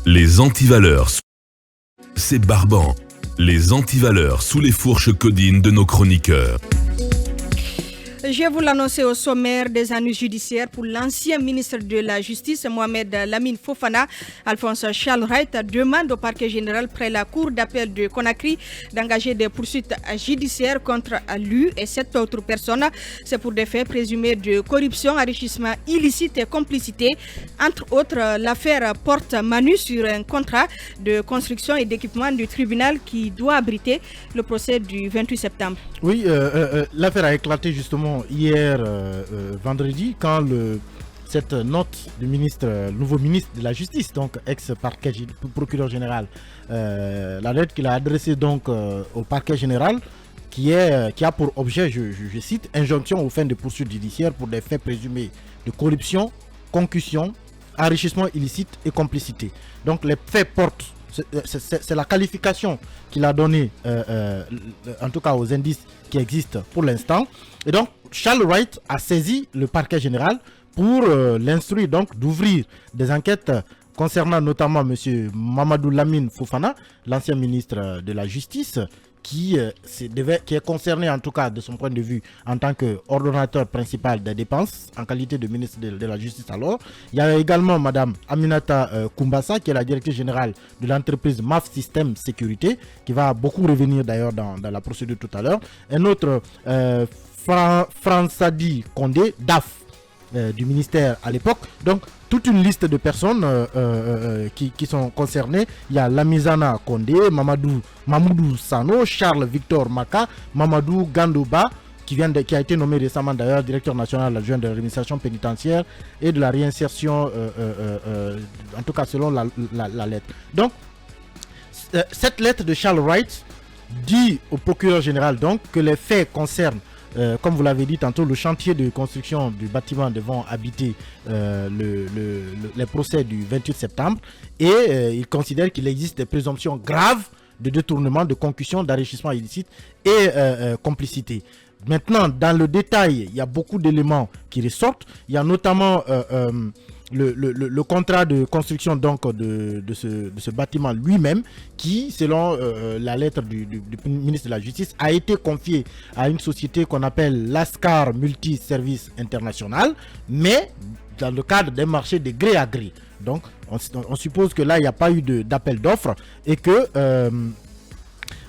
Les antivaleurs. C'est barbant. Les antivaleurs sous les fourches codines de nos chroniqueurs. Je vous l'annonçais au sommaire des ennuis judiciaires pour l'ancien ministre de la Justice, Mohamed Lamine Fofana. Alphonse Charles Wright demande au parquet général près la cour d'appel de Conakry d'engager des poursuites judiciaires contre lui et 7 autres personnes. C'est pour des faits présumés de corruption, enrichissement illicite et complicité. Entre autres, l'affaire porte Manu sur un contrat de construction et d'équipement du tribunal qui doit abriter le procès du 28 septembre. Oui, l'affaire a éclaté justement hier vendredi quand cette note du nouveau ministre de la Justice, donc ex-parquet procureur général, la lettre qu'il a adressée donc au parquet général qui a pour objet, je cite, injonction aux fins de poursuites judiciaires pour des faits présumés de corruption, concussion, enrichissement illicite et complicité. Donc les faits portent, c'est la qualification qu'il a donnée, en tout cas aux indices qui existent pour l'instant. Et donc, Charles Wright a saisi le parquet général pour l'instruire donc d'ouvrir des enquêtes concernant notamment M. Mamadou Lamine Fofana, l'ancien ministre de la Justice, qui est concerné en tout cas de son point de vue en tant qu'ordonnateur principal des dépenses en qualité de ministre de la Justice alors. Il y a également Mme Aminata Koumbassa qui est la directrice générale de l'entreprise MAF System Sécurité qui va beaucoup revenir d'ailleurs dans la procédure tout à l'heure. Un autre Fransadi Condé, DAF du ministère à l'époque. Donc toute une liste de personnes qui sont concernées. Il y a Lamizana Condé, Mamoudou Sano, Charles Victor Maka, Mamadou Gandouba, qui a été nommé récemment d'ailleurs directeur national adjoint de l'administration pénitentiaire et de la réinsertion, en tout cas selon la lettre. Donc, cette lettre de Charles Wright dit au procureur général donc que les faits concernent, comme vous l'avez dit tantôt, le chantier de construction du bâtiment devant habiter les procès du 28 septembre et il considère qu'il existe des présomptions graves de détournement, de concussion, d'enrichissement illicite et complicité. Maintenant, dans le détail, il y a beaucoup d'éléments qui ressortent. Il y a notamment le contrat de construction donc de ce bâtiment lui-même qui, selon la lettre du ministre de la Justice, a été confié à une société qu'on appelle Lascar Multi-Service International, mais dans le cadre d'un marché de gré à gré. Donc, on suppose que là, il n'y a pas eu d'appel d'offres et que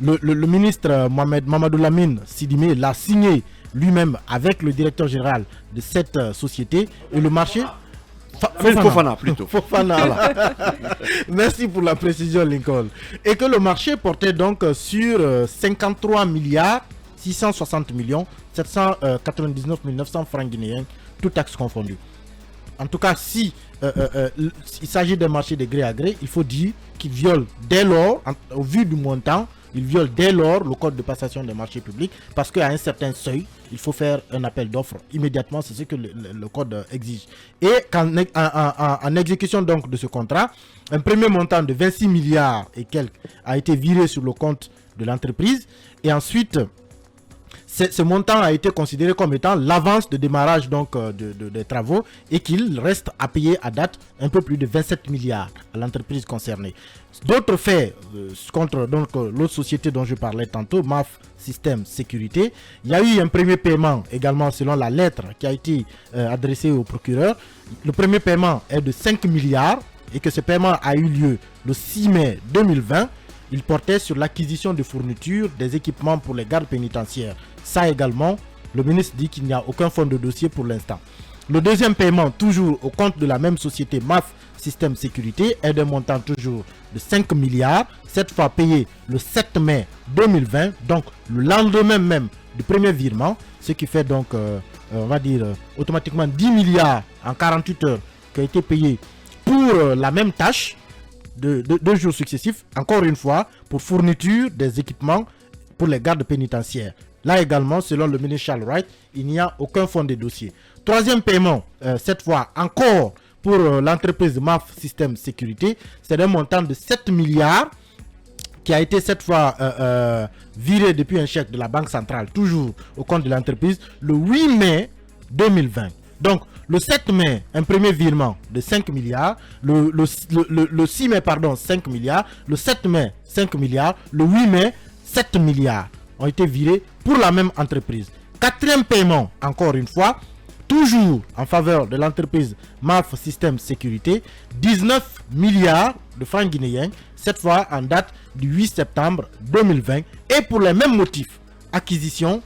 le ministre Mamadou Lamine Sidimé l'a signé lui-même avec le directeur général de cette société et le marché... Fofana plutôt. Fofana. Merci pour la précision, Lincoln. Et que le marché portait donc sur 53 milliards 660 millions 799 900 francs guinéens, tout taxes confondues. En tout cas, si il s'agit d'un marché de gré à gré, il faut dire qu'il viole dès lors, au vu du montant, il viole dès lors le code de passation des marchés publics parce qu'à un certain seuil, il faut faire un appel d'offres immédiatement, c'est ce que le code exige. Et en exécution donc de ce contrat, un premier montant de 26 milliards et quelques a été viré sur le compte de l'entreprise et ensuite ce montant a été considéré comme étant l'avance de démarrage donc des travaux et qu'il reste à payer à date un peu plus de 27 milliards à l'entreprise concernée. D'autres faits contre donc l'autre société dont je parlais tantôt, MAF System Sécurité, il y a eu un premier paiement également selon la lettre qui a été adressée au procureur. Le premier paiement est de 5 milliards et que ce paiement a eu lieu le 6 mai 2020. Il portait sur l'acquisition de fournitures, des équipements pour les gardes pénitentiaires. Ça également, le ministre dit qu'il n'y a aucun fonds de dossier pour l'instant. Le deuxième paiement, toujours au compte de la même société MAF System Sécurité, est d'un montant toujours de 5 milliards, cette fois payé le 7 mai 2020, donc le lendemain même du premier virement, ce qui fait donc, on va dire, automatiquement 10 milliards en 48 heures qui a été payé pour la même tâche de 2 jours successifs, encore une fois, pour fourniture des équipements pour les gardes pénitentiaires. Là également, selon le ministre Charles Wright, il n'y a aucun fonds de dossier. Troisième paiement, cette fois encore pour l'entreprise MAF System Sécurité, c'est un montant de 7 milliards qui a été cette fois viré depuis un chèque de la Banque centrale, toujours au compte de l'entreprise, le 8 mai 2020. Donc, le 7 mai, un premier virement de 5 milliards. Le 6 mai, 5 milliards. Le 7 mai, 5 milliards. Le 8 mai, 7 milliards ont été virés pour la même entreprise. Quatrième paiement, encore une fois, toujours en faveur de l'entreprise MAF Système Sécurité, 19 milliards de francs guinéens, cette fois en date du 8 septembre 2020, et pour les mêmes motifs, acquisition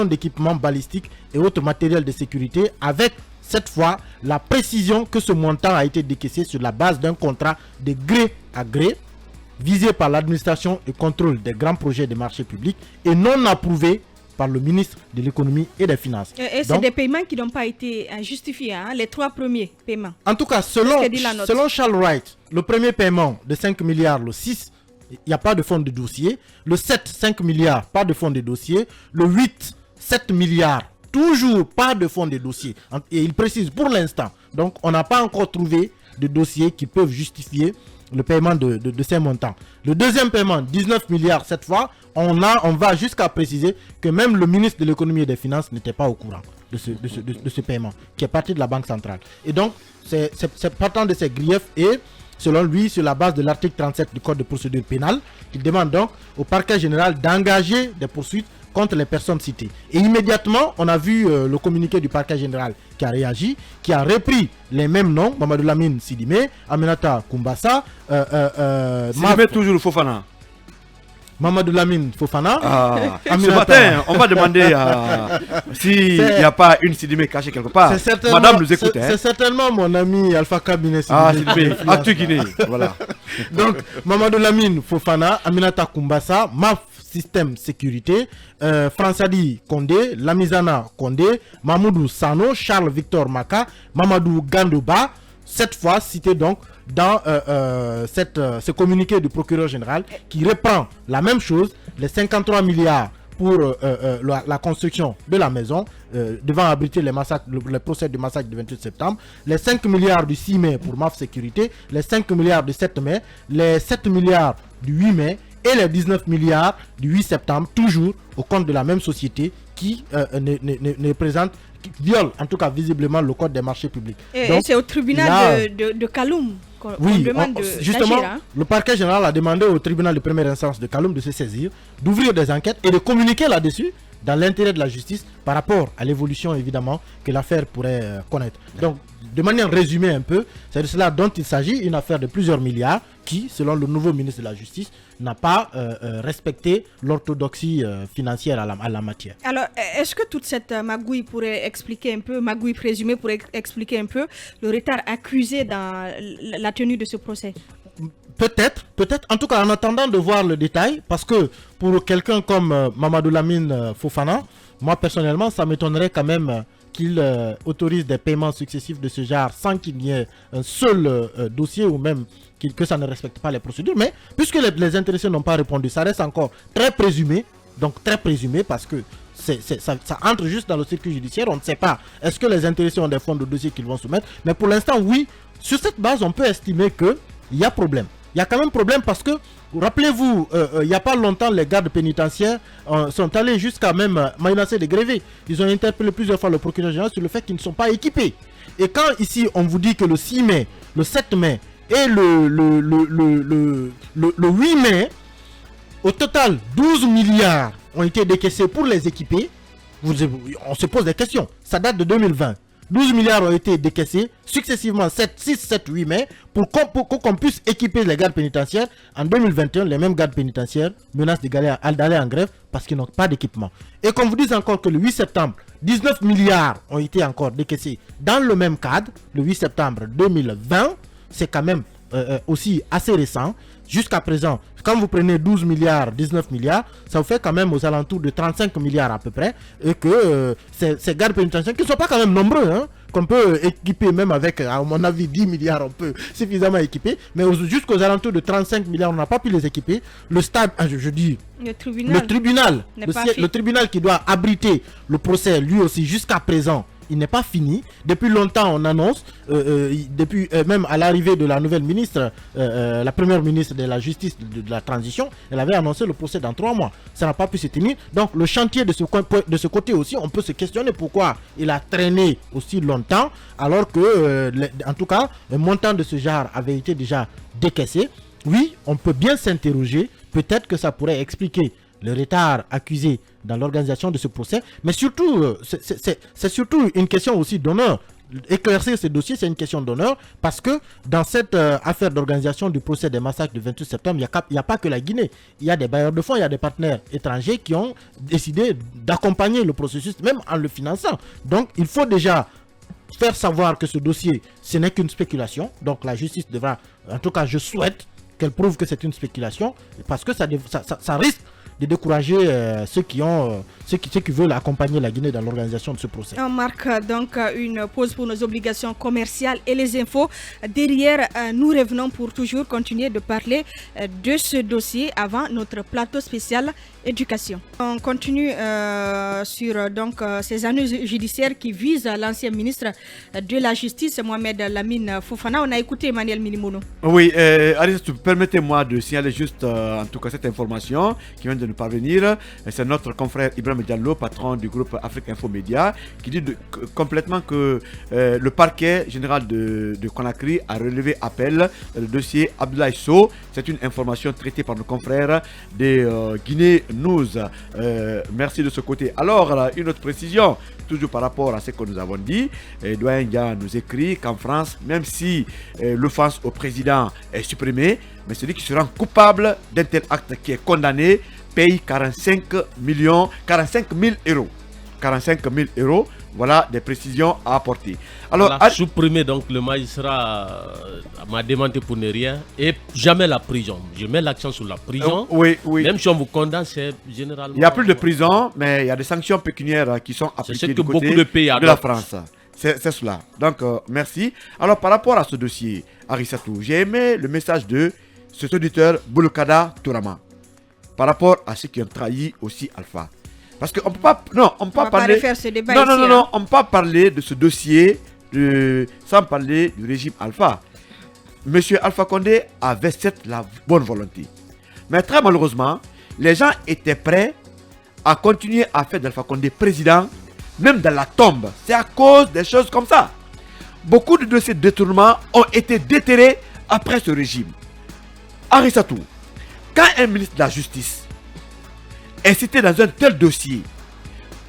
d'équipements balistiques et autres matériels de sécurité, avec cette fois la précision que ce montant a été décaissé sur la base d'un contrat de gré à gré, visé par l'administration et contrôle des grands projets de marché public et non approuvé par le ministre de l'économie et des finances. Et c'est des paiements qui n'ont pas été justifiés, hein, les 3 premiers paiements. En tout cas, selon Charles Wright, le premier paiement de 5 milliards, le 6, il n'y a pas de fonds de dossier. Le 7, 5 milliards, pas de fonds de dossier. Le 8, 7 milliards, toujours pas de fonds de dossier. Et il précise pour l'instant. Donc, on n'a pas encore trouvé de dossiers qui peuvent justifier le paiement de ces montants. Le deuxième paiement, 19 milliards cette fois, on va jusqu'à préciser que même le ministre de l'économie et des finances n'était pas au courant de ce paiement, qui est parti de la Banque centrale. Et donc, c'est partant de ces griefs et, selon lui, sur la base de l'article 37 du Code de procédure pénale, il demande donc au parquet général d'engager des poursuites contre les personnes citées. Et immédiatement, on a vu le communiqué du parquet général qui a réagi, qui a repris les mêmes noms, Mamadou Lamine Sidimé, Aminata Koumbassa, Sidimé toujours Fofana. Mamadou Lamine Fofana. Ce matin, on va demander s'il n'y a pas une Sidimé cachée quelque part. Madame nous écoute. C'est certainement mon ami Alpha Kabine Sidimé. Actu Guinée. Voilà. Donc, Mamadou Lamine Fofana, Aminata Koumbassa, MAF Système Sécurité, Fransadi Kondé, Lamizana Kondé, Mamoudou Sano, Charles Victor Maka, Mamadou Gandouba, cette fois cité donc dans ce communiqué du procureur général qui reprend la même chose, les 53 milliards pour la construction de la maison devant abriter les procès du massacre du 28 septembre, les 5 milliards du 6 mai pour MAF Sécurité, les 5 milliards du 7 mai, les 7 milliards du 8 mai et les 19 milliards du 8 septembre, toujours au compte de la même société qui viole en tout cas visiblement le code des marchés publics. Et c'est au tribunal de Kaloum qu'on demande justement, d'agir, hein? Le parquet général a demandé au tribunal de première instance de Kaloum de se saisir, d'ouvrir des enquêtes et de communiquer là-dessus dans l'intérêt de la justice par rapport à l'évolution évidemment que l'affaire pourrait connaître. Donc, de manière résumée un peu, c'est de cela dont il s'agit, une affaire de plusieurs milliards qui, selon le nouveau ministre de la Justice, n'a pas respecté l'orthodoxie financière à la matière. Alors, est-ce que toute cette magouille pourrait expliquer un peu, magouille présumée pourrait expliquer un peu le retard accusé dans la tenue de ce procès? Peut-être. En tout cas, en attendant de voir le détail, parce que pour quelqu'un comme Mamadou Lamine Fofana, moi personnellement, ça m'étonnerait quand même qu'il autorise des paiements successifs de ce genre sans qu'il y ait un seul dossier ou même que ça ne respecte pas les procédures. Mais puisque les intéressés n'ont pas répondu, ça reste encore très présumé. Donc très présumé parce que ça entre juste dans le circuit judiciaire. On ne sait pas. Est-ce que les intéressés ont des fonds de dossier qu'ils vont soumettre? Mais pour l'instant, oui. Sur cette base, on peut estimer qu'il y a problème. Il y a quand même problème parce que, rappelez-vous, il n'y a pas longtemps, les gardes pénitentiaires sont allés jusqu'à même menacer de gréver. Ils ont interpellé plusieurs fois le procureur général sur le fait qu'ils ne sont pas équipés. Et quand ici, on vous dit que le 6 mai, le 7 mai et le 8 mai, au total, 12 milliards ont été décaissés pour les équiper. On se pose des questions. Ça date de 2020. 12 milliards ont été décaissés successivement 6, 7, 8 mai pour qu'on puisse équiper les gardes pénitentiaires. En 2021, les mêmes gardes pénitentiaires menacent d'aller en grève parce qu'ils n'ont pas d'équipement. Et qu'on vous dise encore que le 8 septembre, 19 milliards ont été encore décaissés dans le même cadre, le 8 septembre 2020, c'est quand même aussi assez récent. Jusqu'à présent, quand vous prenez 12 milliards, 19 milliards, ça vous fait quand même aux alentours de 35 milliards à peu près. Et que ces gardes pénitentiaires, qui ne sont pas quand même nombreux, hein, qu'on peut équiper même avec, à mon avis, 10 milliards, on peut suffisamment équiper. Mais jusqu'aux alentours de 35 milliards, on n'a pas pu les équiper. Le stade, je dis, le tribunal qui doit abriter le procès, lui aussi, jusqu'à présent, il n'est pas fini. Depuis longtemps, on annonce, depuis même à l'arrivée de la nouvelle ministre, la première ministre de la Justice de la Transition, elle avait annoncé le procès dans 3 mois. Ça n'a pas pu se tenir. Donc le chantier de ce côté aussi, on peut se questionner pourquoi il a traîné aussi longtemps, alors que, en tout cas, un montant de ce genre avait été déjà décaissé. Oui, on peut bien s'interroger. Peut-être que ça pourrait expliquer le retard accusé dans l'organisation de ce procès, mais surtout, c'est surtout une question aussi d'honneur. Éclaircir ce dossier, c'est une question d'honneur, parce que dans cette affaire d'organisation du procès des massacres du 28 septembre, il n'y a pas que la Guinée. Il y a des bailleurs de fonds, il y a des partenaires étrangers qui ont décidé d'accompagner le processus, même en le finançant. Donc, il faut déjà faire savoir que ce dossier, ce n'est qu'une spéculation. Donc, la justice devra, en tout cas, je souhaite qu'elle prouve que c'est une spéculation, parce que ça risque de décourager ceux qui veulent accompagner la Guinée dans l'organisation de ce procès. On marque donc une pause pour nos obligations commerciales et les infos. Derrière, nous revenons pour toujours continuer de parler de ce dossier avant notre plateau spécial éducation. On continue sur donc ces annonces judiciaires qui visent l'ancien ministre de la Justice, Mohamed Lamine Fofana. On a écouté Emmanuel Minimono. Oui, Alice, permettez-moi de signaler juste en tout cas cette information qui vient de nous parvenir. C'est notre confrère Ibrahim Diallo, patron du groupe Afrique Info Média, qui dit complètement que le parquet général de Conakry a relevé appel le dossier Abdoulaye Sow. C'est une information traitée par nos confrères de Guinée News. Merci de ce côté. Alors, une autre précision, toujours par rapport à ce que nous avons dit. Doyen Dia nous écrit qu'en France, même si l'offense au président est supprimée, mais celui qui se rend coupable d'un tel acte qui est condamné paye 45 000 euros. 45 000 euros, voilà des précisions à apporter. Alors, supprimer donc le magistrat m'a demandé pour ne rien et jamais la prison. Je mets l'accent sur la prison. Oui. Même si on vous condamne, c'est généralement... Il n'y a plus de prison, mais il y a des sanctions pécuniaires qui sont appliquées du côté de la France. C'est cela. Donc, merci. Alors, par rapport à ce dossier, Arissatou, j'ai aimé le message de cet auditeur Bouloukada Tourama par rapport à ceux qui ont trahi aussi Alpha. Parce qu'on ne peut pas, on peut pas parler. On peut pas parler de ce dossier sans parler du régime Alpha. Monsieur Alpha Condé avait cette la bonne volonté, mais très malheureusement, les gens étaient prêts à continuer à faire d'Alpha Condé président, même dans la tombe. C'est à cause des choses comme ça. Beaucoup de dossiers de détournement ont été déterrés après ce régime. Arissatou, quand un ministre de la Justice est cité dans un tel dossier,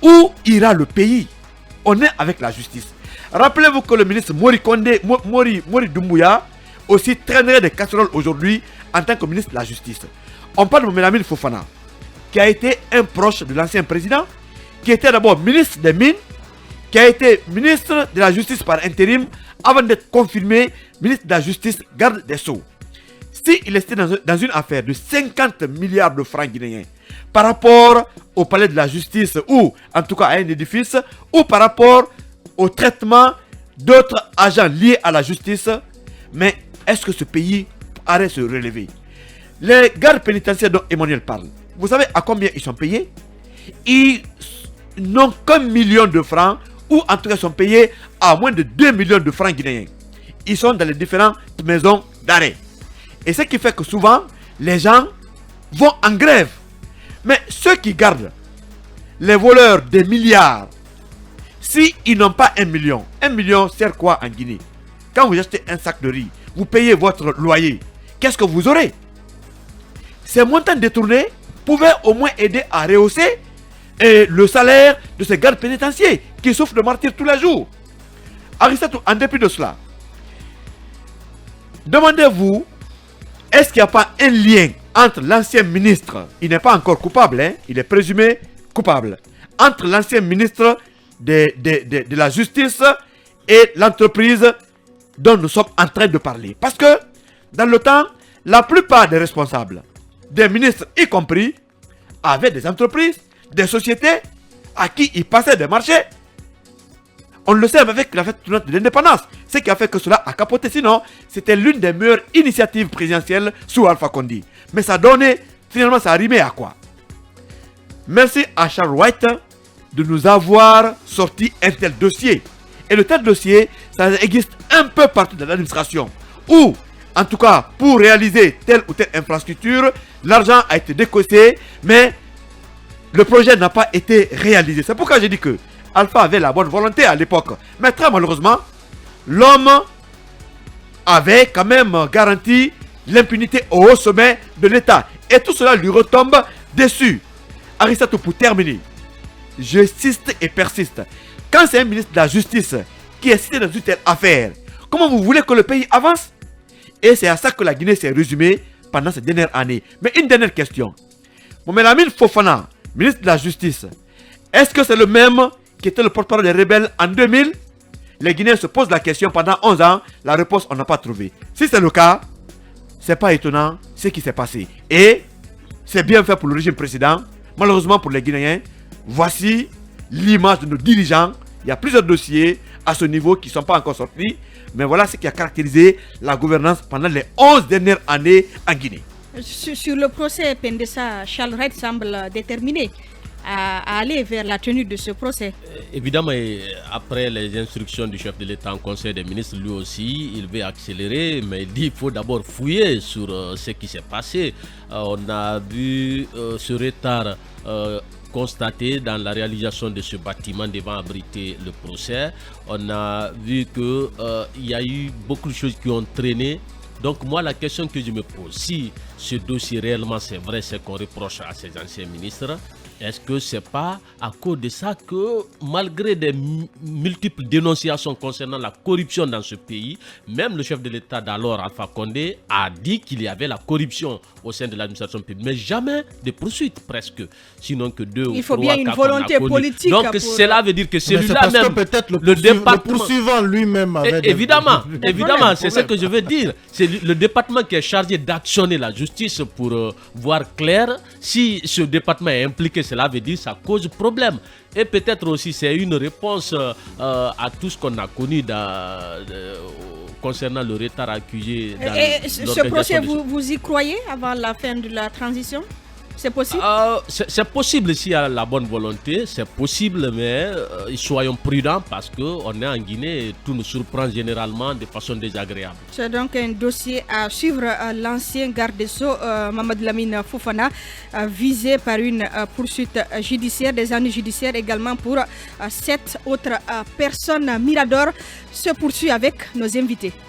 où ira le pays? On est avec la justice. Rappelez-vous que le ministre Mori Doumbouya aussi traînerait des casseroles aujourd'hui en tant que ministre de la Justice. On parle de Mohamed Lamine Fofana, qui a été un proche de l'ancien président, qui était d'abord ministre des Mines, qui a été ministre de la Justice par intérim, avant d'être confirmé ministre de la Justice, garde des Sceaux. S'il était dans une affaire de 50 milliards de francs guinéens par rapport au palais de la justice ou en tout cas à un édifice ou par rapport au traitement d'autres agents liés à la justice, mais est-ce que ce pays pourrait se relever? Les gardes pénitentiaires dont Emmanuel parle, vous savez à combien ils sont payés? Ils n'ont qu'1 million de francs ou en tout cas sont payés à moins de 2 millions de francs guinéens. Ils sont dans les différentes maisons d'arrêt. Et ce qui fait que souvent, les gens vont en grève. Mais ceux qui gardent les voleurs des milliards, s'ils n'ont pas 1 million sert quoi en Guinée? Quand vous achetez un sac de riz, vous payez votre loyer, qu'est-ce que vous aurez? Ces montants détournés pouvaient au moins aider à rehausser le salaire de ces gardes pénitentiaires qui souffrent de martyrs tous les jours. Arissatou, en dépit de cela, demandez-vous, est-ce qu'il n'y a pas un lien entre l'ancien ministre, il n'est pas encore coupable, il est présumé coupable, entre l'ancien ministre de la Justice et l'entreprise dont nous sommes en train de parler? Parce que, dans le temps, la plupart des responsables, des ministres y compris, avaient des entreprises, des sociétés à qui ils passaient des marchés. On le sait avec la fête de l'indépendance. Ce qui a fait que cela a capoté. Sinon, c'était l'une des meilleures initiatives présidentielles sous Alpha Condé. Mais ça donnait, finalement, ça a rimé à quoi? Merci à Charles White de nous avoir sorti un tel dossier. Et le tel dossier, ça existe un peu partout dans l'administration. Où, en tout cas, pour réaliser telle ou telle infrastructure, l'argent a été décossé, mais le projet n'a pas été réalisé. C'est pourquoi j'ai dit que Alpha avait la bonne volonté à l'époque. Mais très malheureusement, l'homme avait quand même garanti l'impunité au haut sommet de l'État. Et tout cela lui retombe dessus. Arissatou, pour terminer, j'insiste et persiste. Quand c'est un ministre de la Justice qui est cité dans une telle affaire, comment vous voulez que le pays avance? Et c'est à ça que la Guinée s'est résumée pendant ces dernières années. Mais une dernière question. Mohamed Lamine Fofana, ministre de la Justice, est-ce que c'est le même qui était le porte-parole des rebelles en 2000? Les Guinéens se posent la question pendant 11 ans, la réponse on n'a pas trouvé. Si c'est le cas, c'est pas étonnant ce qui s'est passé. Et c'est bien fait pour le régime précédent. Malheureusement pour les Guinéens, voici l'image de nos dirigeants. Il y a plusieurs dossiers à ce niveau qui ne sont pas encore sortis. Mais voilà ce qui a caractérisé la gouvernance pendant les 11 dernières années en Guinée. Sur le procès Pendessa, Charles Wright semble déterminé à aller vers la tenue de ce procès. Évidemment, après les instructions du chef de l'État en Conseil des ministres, lui aussi, il veut accélérer, mais il dit qu'il faut d'abord fouiller sur ce qui s'est passé. On a vu ce retard constaté dans la réalisation de ce bâtiment devant abriter le procès. On a vu qu'il y a eu beaucoup de choses qui ont traîné. Donc moi, la question que je me pose, si ce dossier réellement c'est vrai, c'est qu'on reproche à ces anciens ministres, est-ce que c'est pas à cause de ça que, malgré des multiples dénonciations concernant la corruption dans ce pays, même le chef de l'État d'alors, Alpha Condé, a dit qu'il y avait la corruption au sein de l'administration publique, mais jamais de poursuites presque, sinon que deux ou trois. Il faut bien une volonté politique. Donc cela veut dire que celui-là même, peut-être le poursuivant lui-même avait évidemment, c'est ce que je veux dire. C'est le département qui est chargé d'actionner la justice pour voir clair. Si ce département est impliqué, cela veut dire que ça cause problème. Et peut-être aussi c'est une réponse à tout ce qu'on a connu concernant le retard accusé. Et ce procès, vous y croyez avant la fin de la transition? C'est possible? C'est possible s'il y a la bonne volonté, c'est possible, mais soyons prudents parce qu'on est en Guinée et tout nous surprend généralement de façon désagréable. C'est donc un dossier à suivre. L'ancien garde des Sceaux, Mohamed Lamine Fofana, visé par une poursuite judiciaire, des années judiciaires également pour 7 autres personnes. Mirador se poursuit avec nos invités.